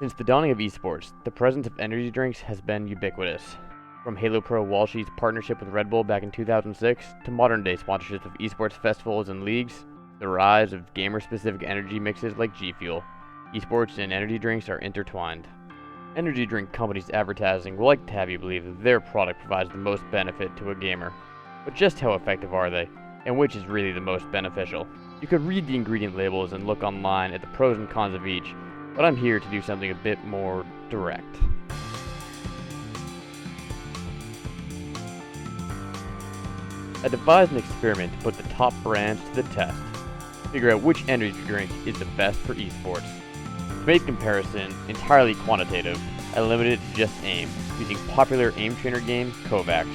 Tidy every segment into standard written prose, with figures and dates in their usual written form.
Since the dawning of esports, the presence of energy drinks has been ubiquitous. From Halo Pro Walshy's partnership with Red Bull back in 2006, to modern-day sponsorships of esports festivals and leagues, the rise of gamer-specific energy mixes like G Fuel, esports and energy drinks are intertwined. Energy drink companies advertising will like to have you believe that their product provides the most benefit to a gamer. But just how effective are they, and which is really the most beneficial? You could read the ingredient labels and look online at the pros and cons of each, but I'm here to do something a bit more direct. I devised an experiment to put the top brands to the test, figure out which energy drink is the best for esports. To make comparison entirely quantitative, I limited it to just AIM, using popular AIM trainer game, Kovacs.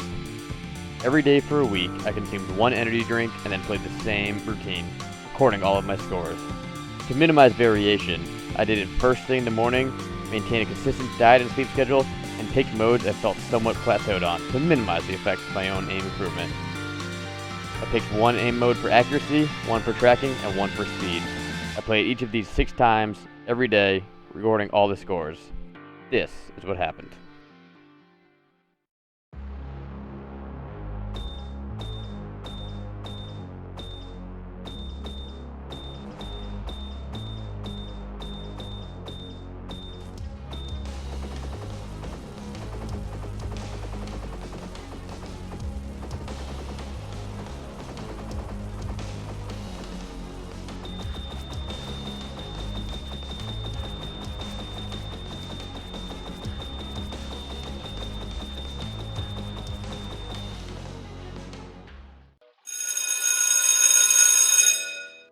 Every day for a week, I consumed one energy drink and then played the same routine, recording all of my scores. To minimize variation, I did it first thing in the morning, maintain a consistent diet and sleep schedule, and picked modes I felt somewhat plateaued on to minimize the effects of my own aim improvement. I picked one aim mode for accuracy, one for tracking, and one for speed. I played each of these 6 times, every day, recording all the scores. This is what happened.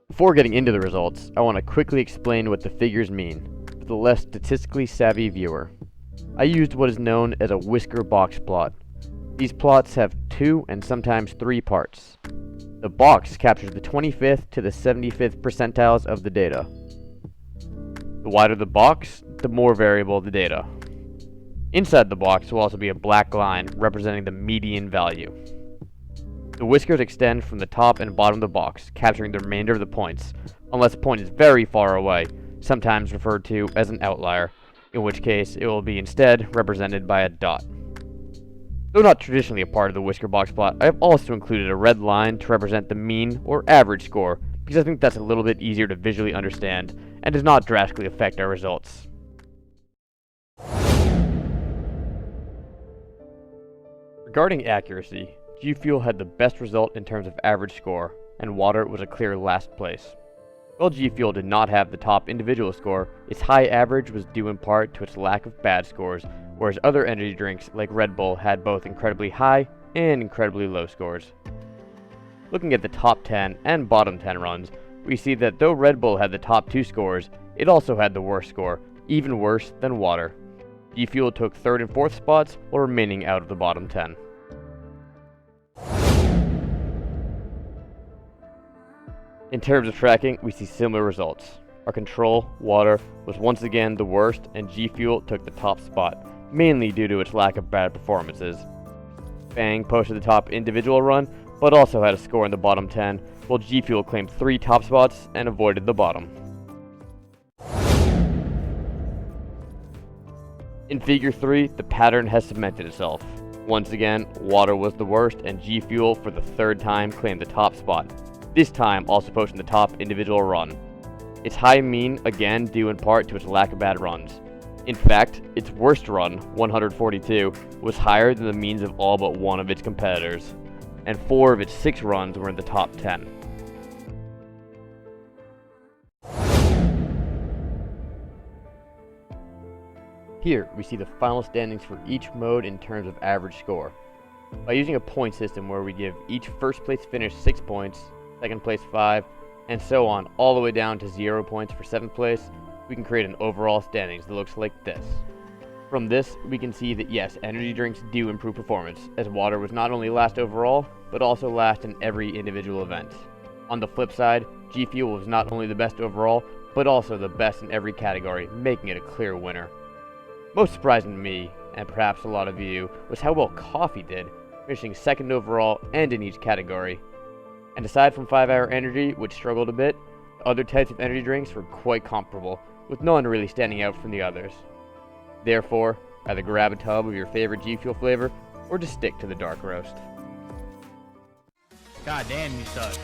Before getting into the results, I want to quickly explain what the figures mean, for the less statistically savvy viewer. I used what is known as a whisker box plot. These plots have 2 and sometimes 3 parts. The box captures the 25th to the 75th percentiles of the data. The wider the box, the more variable the data. Inside the box will also be a black line representing the median value. The whiskers extend from the top and bottom of the box, capturing the remainder of the points, unless a point is very far away, sometimes referred to as an outlier, in which case it will be instead represented by a dot. Though not traditionally a part of the whisker box plot, I have also included a red line to represent the mean or average score, because I think that's a little bit easier to visually understand, and does not drastically affect our results. Regarding accuracy, G Fuel had the best result in terms of average score, and water was a clear last place. While G Fuel did not have the top individual score, its high average was due in part to its lack of bad scores, whereas other energy drinks like Red Bull had both incredibly high and incredibly low scores. Looking at the top 10 and bottom 10 runs, we see that though Red Bull had the top 2 scores, it also had the worst score, even worse than water. G Fuel took 3rd and 4th spots while remaining out of the bottom 10. In terms of tracking, we see similar results. Our control, water, was once again the worst, and G Fuel took the top spot, mainly due to its lack of bad performances. Bang posted the top individual run, but also had a score in the bottom 10, while G Fuel claimed 3 top spots and avoided the bottom. In Figure 3, the pattern has cemented itself. Once again, water was the worst, and G Fuel for the 3rd time claimed the top spot, this time also posting the top individual run. Its high mean, again due in part to its lack of bad runs. In fact, its worst run, 142, was higher than the means of all but one of its competitors, and 4 of its 6 runs were in the top 10. Here, we see the final standings for each mode in terms of average score. By using a point system where we give each first place finish 6 points, second place 5, and so on all the way down to 0 points for 7th place, we can create an overall standings that looks like this. From this, we can see that yes, energy drinks do improve performance, as water was not only last overall, but also last in every individual event. On the flip side, G Fuel was not only the best overall, but also the best in every category, making it a clear winner. Most surprising to me, and perhaps a lot of you, was how well coffee did, finishing 2nd overall and in each category. And aside from 5 Hour Energy, which struggled a bit, other types of energy drinks were quite comparable, with none really standing out from the others. Therefore, either grab a tub of your favorite G Fuel flavor, or just stick to the dark roast. God damn, you suck.